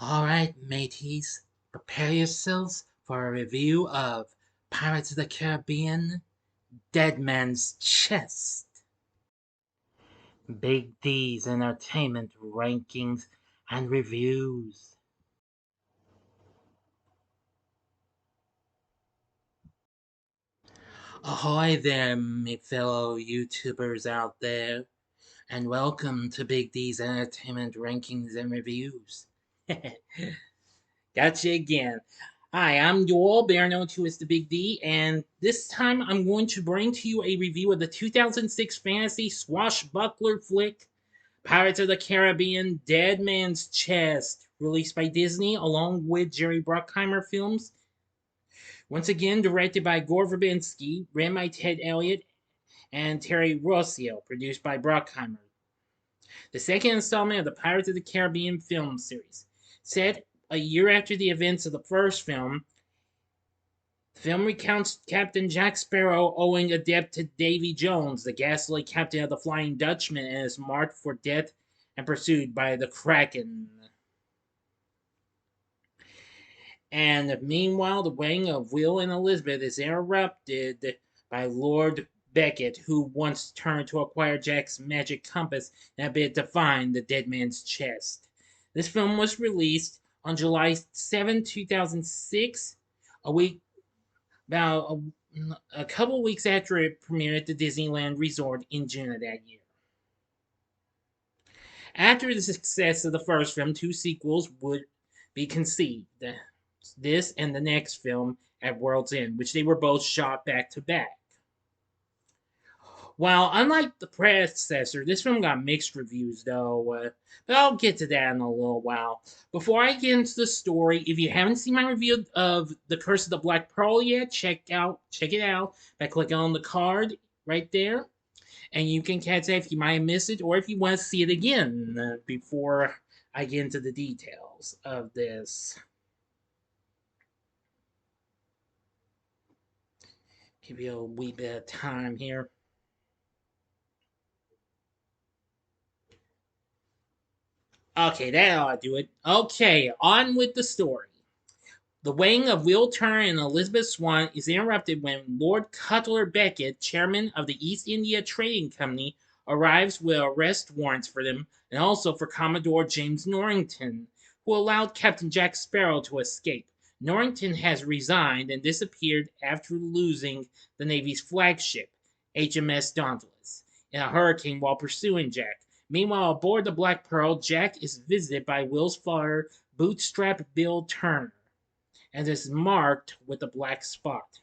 Alright, mateys, prepare yourselves for a review of Pirates of the Caribbean Dead Man's Chest. Big D's Entertainment Rankings and Reviews. Ahoy there, me fellow YouTubers out there, and welcome to Big D's Entertainment Rankings and Reviews. Gotcha again. Hi, I'm Joel, better known to as the Big D, and this time I'm going to bring to you a review of the 2006 fantasy swashbuckler flick, Pirates of the Caribbean Dead Man's Chest, released by Disney along with Jerry Bruckheimer Films. Once again, directed by Gore Verbinski, written by Ted Elliott and Terry Rossio, produced by Bruckheimer. The second installment of the Pirates of the Caribbean film series. Set a year after the events of the first film, the film recounts Captain Jack Sparrow owing a debt to Davy Jones, the ghastly captain of the Flying Dutchman, and is marked for death and pursued by the Kraken. And meanwhile, the wedding of Will and Elizabeth is interrupted by Lord Beckett, who wants Turner to acquire Jack's magic compass in a bid to find the dead man's chest. This film was released on July 7, 2006, a week about a couple weeks after it premiered at the Disneyland Resort in June of that year. After the success of the first film, two sequels would be conceived. This and the next film at World's End, which they were both shot back to back. While unlike the predecessor, this film got mixed reviews though, but I'll get to that in a little while. Before I get into the story, if you haven't seen my review of The Curse of the Black Pearl yet, check it out by clicking on the card right there, and you can catch that if you might have missed it or if you want to see it again before I get into the details of this. Give you a wee bit of time here. Okay, that ought to do it. Okay, on with the story. The wedding of Will Turner and Elizabeth Swann is interrupted when Lord Cutler Beckett, chairman of the East India Trading Company, arrives with arrest warrants for them and also for Commodore James Norrington, who allowed Captain Jack Sparrow to escape. Norrington has resigned and disappeared after losing the Navy's flagship, HMS Dauntless, in a hurricane while pursuing Jack. Meanwhile, aboard the Black Pearl, Jack is visited by Will's father, Bootstrap Bill Turner, and is marked with a black spot.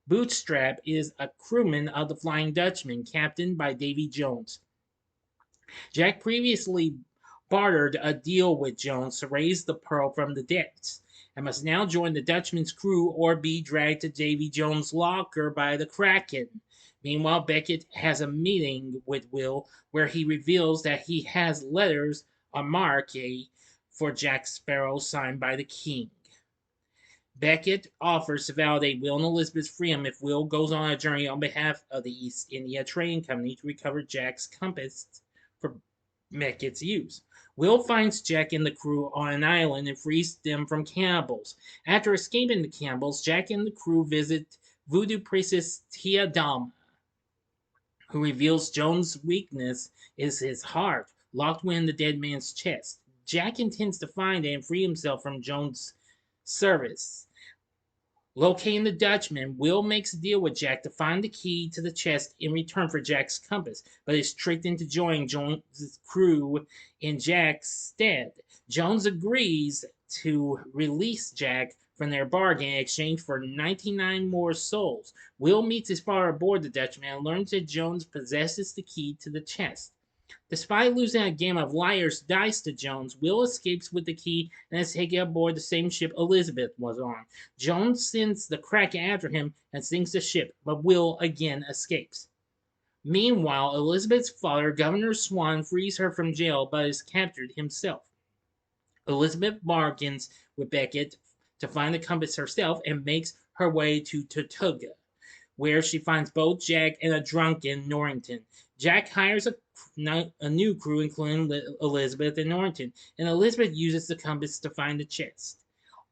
Bootstrap is a crewman of the Flying Dutchman, captained by Davy Jones. Jack previously bartered a deal with Jones to raise the Pearl from the depths, and must now join the Dutchman's crew or be dragged to Davy Jones' locker by the Kraken. Meanwhile, Beckett has a meeting with Will where he reveals that he has letters on marque for Jack Sparrow signed by the King. Beckett offers to validate Will and Elizabeth's freedom if Will goes on a journey on behalf of the East India Trading Company to recover Jack's compass for Beckett's use. Will finds Jack and the crew on an island and frees them from cannibals. After escaping the cannibals, Jack and the crew visit voodoo priestess Tia Dalma, who reveals Jones' weakness is his heart, locked within the dead man's chest. Jack intends to find it and free himself from Jones' service. Locating the Dutchman, Will makes a deal with Jack to find the key to the chest in return for Jack's compass, but is tricked into joining Jones' crew in Jack's stead. Jones agrees to release Jack from their bargain in exchange for 99 more souls. Will meets his father aboard the Dutchman and learns that Jones possesses the key to the chest. Despite losing a game of liar's dice to Jones, Will escapes with the key and is taken aboard the same ship Elizabeth was on. Jones sends the Kraken after him and sinks the ship, but Will again escapes. Meanwhile, Elizabeth's father, Governor Swan, frees her from jail but is captured himself. Elizabeth bargains with Beckett to find the compass herself and makes her way to Tortuga, where she finds both Jack and a drunken Norrington. Jack hires a new crew, including Elizabeth and Norrington, and Elizabeth uses the compass to find the chest.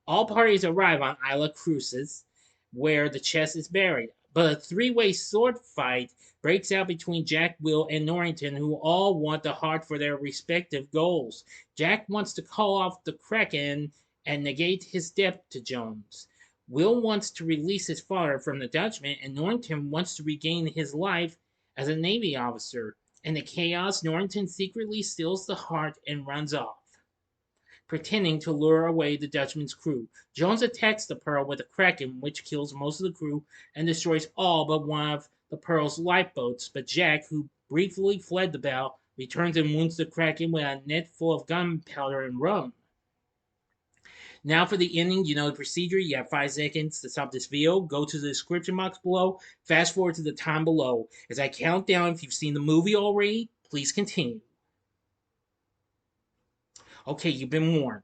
All parties arrive on Isla Cruces, where the chest is buried. But a three-way sword fight breaks out between Jack, Will, and Norrington, who all want the heart for their respective goals. Jack wants to call off the Kraken and negate his debt to Jones. Will wants to release his father from the Dutchman, and Norrington wants to regain his life as a Navy officer. In the chaos, Norrington secretly steals the heart and runs off, pretending to lure away the Dutchman's crew. Jones attacks the Pearl with a Kraken, which kills most of the crew and destroys all but one of the Pearl's lifeboats. But Jack, who briefly fled the bow, returns and wounds the Kraken with a net full of gunpowder and rum. Now for the ending, you know the procedure. You have 5 seconds to stop this video. Go to the description box below. Fast forward to the time below. As I count down, if you've seen the movie already, please continue. Okay, you've been warned.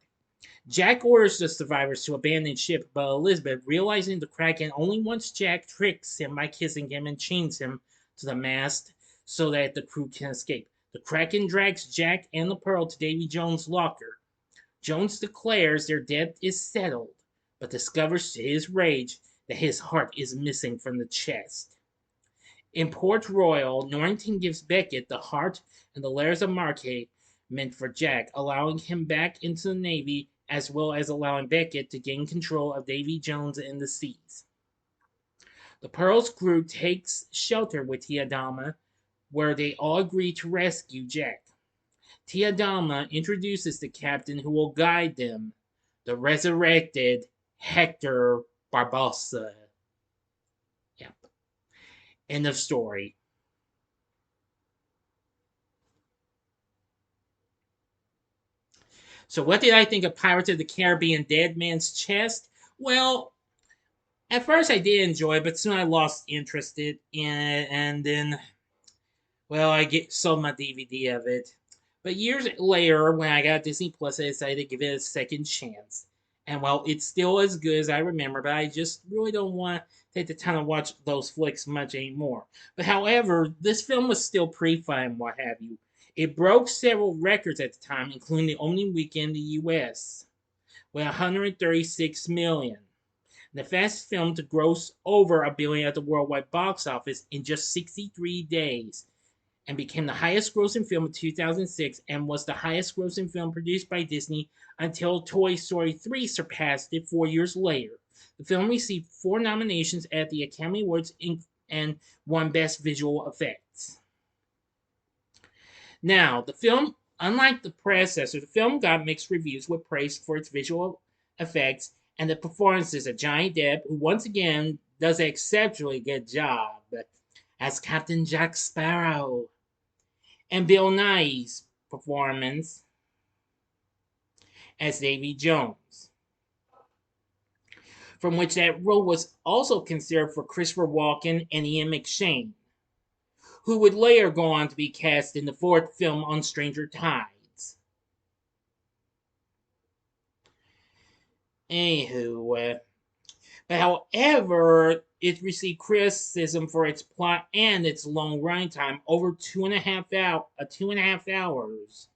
Jack orders the survivors to abandon ship, but Elizabeth, realizing the Kraken only wants Jack, tricks him by kissing him and chains him to the mast so that the crew can escape. The Kraken drags Jack and the Pearl to Davy Jones' locker. Jones declares their debt is settled, but discovers to his rage that his heart is missing from the chest. In Port Royal, Norrington gives Beckett the heart and the letters of marque meant for Jack, allowing him back into the Navy as well as allowing Beckett to gain control of Davy Jones in the seas. The Pearl's crew takes shelter with Tia Dalma, where they all agree to rescue Jack. Tia Dalma introduces the captain who will guide them, the resurrected Hector Barbossa. Yep. End of story. So, what did I think of Pirates of the Caribbean Dead Man's Chest? Well, at first I did enjoy it, but soon I lost interest in it, and then, well, sold my DVD of it. But years later, when I got Disney Plus, I decided to give it a second chance. And well, it's still as good as I remember, but I just really don't want to take the time to watch those flicks much anymore. But however, this film was still pretty fun and what have you. It broke several records at the time, including the opening weekend in the US with 136 million. The fastest film to gross over a billion at the worldwide box office in just 63 days, and became the highest grossing film of 2006 and was the highest grossing film produced by Disney until Toy Story 3 surpassed it 4 years later. The film received 4 nominations at the Academy Awards and won Best Visual Effects. Now, the film, unlike the predecessor, the film got mixed reviews with praise for its visual effects and the performances of Johnny Depp, who once again does an exceptionally good job as Captain Jack Sparrow, and Bill Nighy's performance as Davy Jones, from which that role was also considered for Christopher Walken and Ian McShane, who would later go on to be cast in the fourth film on Stranger Tides. Anywho, but however, it received criticism for its plot and its long running time, over 2.5 hours,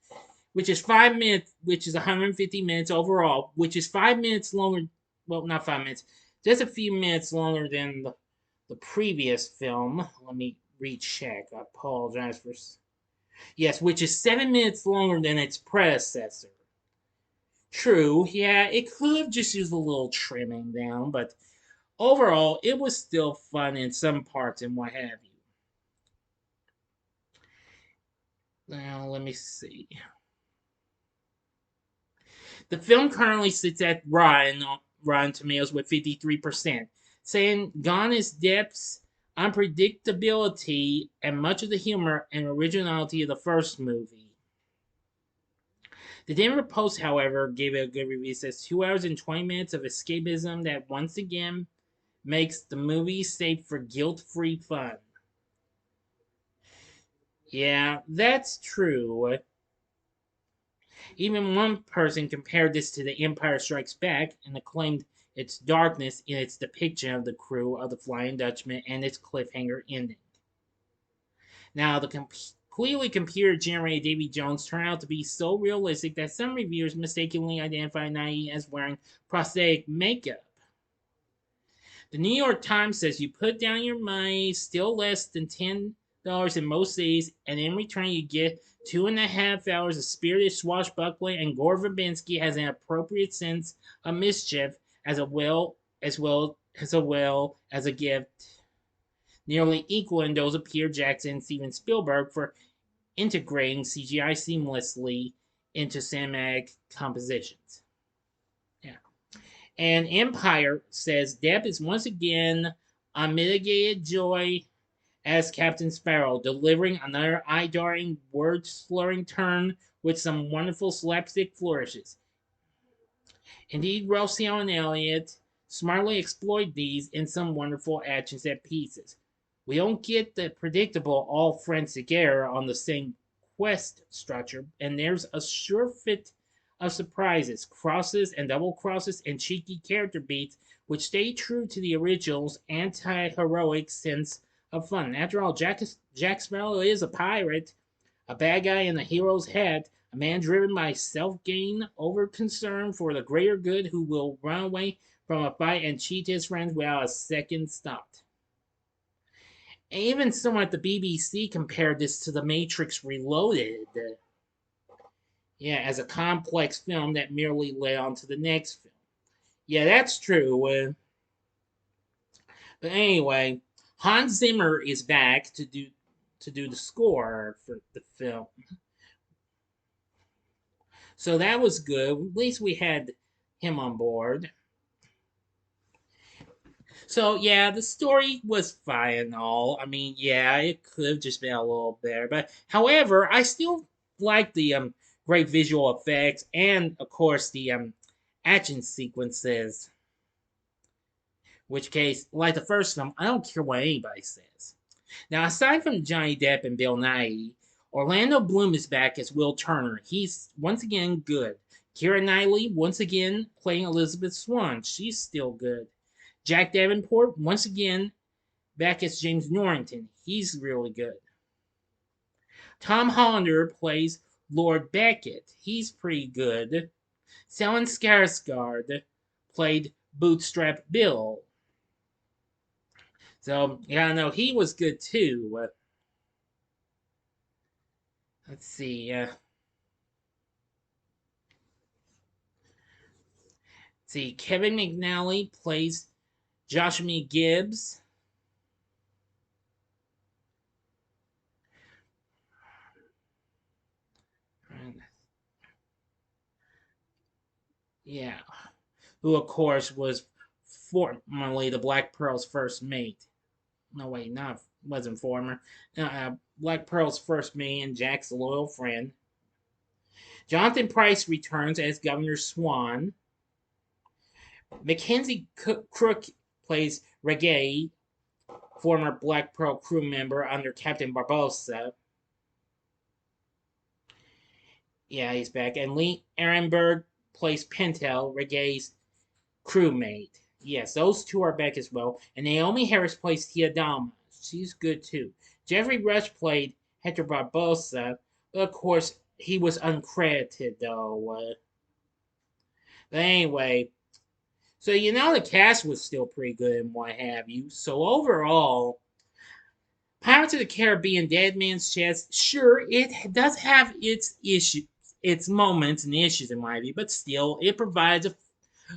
which is 5 minutes, which is 150 minutes overall, which is 5 minutes longer. Well, not 5 minutes, just a few minutes longer than the previous film. Let me recheck. I apologize for. Yes, which is 7 minutes longer than its predecessor. True, yeah, it could have just used a little trimming down, but overall, it was still fun in some parts and what have you. Now, let me see. The film currently sits at Rotten Tomatoes with 53%, saying Gone is Depp's unpredictability and much of the humor and originality of the first movie. The Denver Post, however, gave it a good review. It says 2 hours and 20 minutes of escapism that once again makes the movie safe for guilt-free fun. Yeah, that's true. Even one person compared this to The Empire Strikes Back and acclaimed its darkness in its depiction of the crew of the Flying Dutchman and its cliffhanger ending. Now, the completely computer-generated Davy Jones turned out to be so realistic that some reviewers mistakenly identified Nighy as wearing prosthetic makeup. The New York Times says you put down your money, still less than $10 in most cities, and in return you get 2.5 hours of spirited swashbuckling, and Gore Verbinski has an appropriate sense of mischief as well as a gift nearly equaling those of Peter Jackson and Steven Spielberg for integrating CGI seamlessly into cinematic compositions. Yeah. And Empire says Depp is once again unmitigated joy as Captain Sparrow, delivering another eye-darting, word-slurring turn with some wonderful slapstick flourishes. Indeed, Rossio and Elliott smartly exploit these in some wonderful action set pieces. We don't get the predictable all friends together on the same quest structure, and there's a sure fit of surprises, crosses and double crosses, and cheeky character beats which stay true to the original's anti-heroic sense of fun. After all, Jack Sparrow is a pirate, a bad guy in the hero's head, a man driven by self-gain, over concern for the greater good, who will run away from a fight and cheat his friends without a second thought. And even someone at the BBC compared this to The Matrix Reloaded. Yeah, as a complex film that merely led on to the next film. Yeah, that's true. But anyway, Hans Zimmer is back to do the score for the film. So that was good. At least we had him on board. So yeah, the story was fine and all. I mean, yeah, it could have just been a little better, but however, I still like the great visual effects and of course the action sequences. Which case, like the first film, I don't care what anybody says. Now, aside from Johnny Depp and Bill Nighy, Orlando Bloom is back as Will Turner. He's once again good. Keira Knightley once again playing Elizabeth Swann. She's still good. Jack Davenport once again back as James Norrington. He's really good. Tom Hollander plays Lord Beckett. He's pretty good. Stellan Skarsgård played Bootstrap Bill. So, yeah, no, he was good too. Let's see. See, Kevin McNally plays Joshua Gibbs. Yeah. Who, of course, was formerly the Black Pearl's first mate. No, wait, wasn't former. Black Pearl's first mate and Jack's loyal friend. Jonathan Pryce returns as Governor Swan. Mackenzie Crook plays Reggae, former Black Pearl crew member under Captain Barbossa. Yeah, he's back. And Lee Ehrenberg plays Pentel, Reggae's crewmate. Yes, those two are back as well. And Naomi Harris plays Tia Dalma. She's good too. Jeffrey Rush played Hector Barbossa. Of course, he was uncredited though. But anyway, so the cast was still pretty good and what have you. So overall, Pirates of the Caribbean: Dead Man's Chest, sure, it does have its issues, its moments and issues in my view, but still, it provides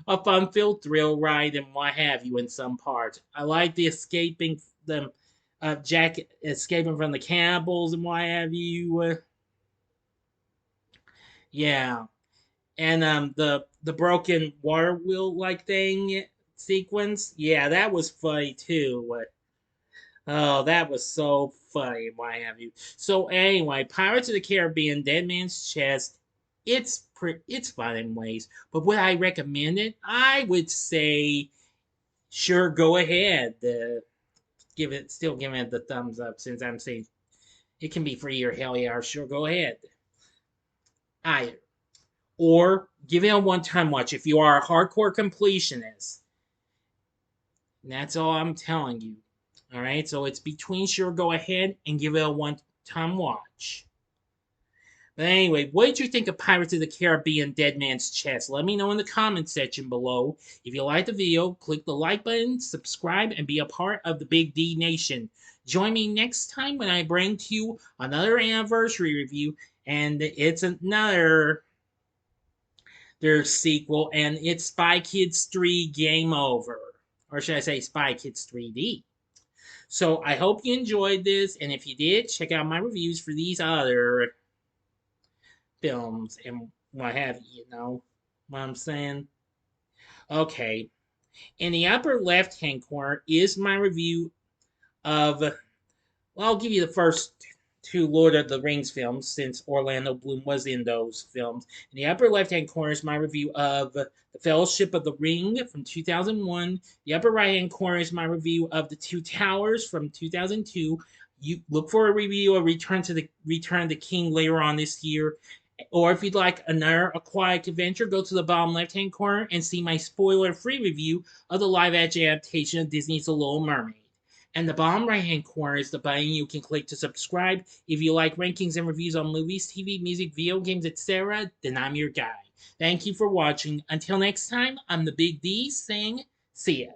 a fun-filled thrill ride and what have you in some parts. I like the Jack escaping from the cannibals and what have you. Yeah, and the broken water wheel like thing sequence. Yeah, that was funny too. Oh, that was so funny, what have you. So anyway, Pirates of the Caribbean: Dead Man's Chest. It's fun in ways, but would I recommend it? I would say, sure, go ahead. Still giving it the thumbs up since I'm saying it can be free or hell yeah, or sure, go ahead. Either. Or give it a one-time watch if you are a hardcore completionist. And that's all I'm telling you. All right, so it's between sure, go ahead and give it a Tom watch. But anyway, what did you think of Pirates of the Caribbean Dead Man's Chest? Let me know in the comment section below. If you liked the video, click the like button, subscribe, and be a part of the Big D Nation. Join me next time when I bring to you another anniversary review, and it's another their sequel, and it's Spy Kids 3 Game Over. Or should I say Spy Kids 3D. So I hope you enjoyed this, and if you did, check out my reviews for these other films and what have you, know what I'm saying? Okay. In the upper left hand corner is my review of, well, I'll give you the first two Lord of the Rings films since Orlando Bloom was in those films. In the upper left hand corner is my review of The Fellowship of the Ring from 2001. The upper right hand corner is my review of The Two Towers from 2002. You look for a review of Return of the King later on this year. Or if you'd like another aquatic adventure, go to the bottom left-hand corner and see my spoiler-free review of the live-action adaptation of Disney's The Little Mermaid. And the bottom right-hand corner is the button you can click to subscribe. If you like rankings and reviews on movies, TV, music, video games, etc., then I'm your guy. Thank you for watching. Until next time, I'm the Big D saying, see ya.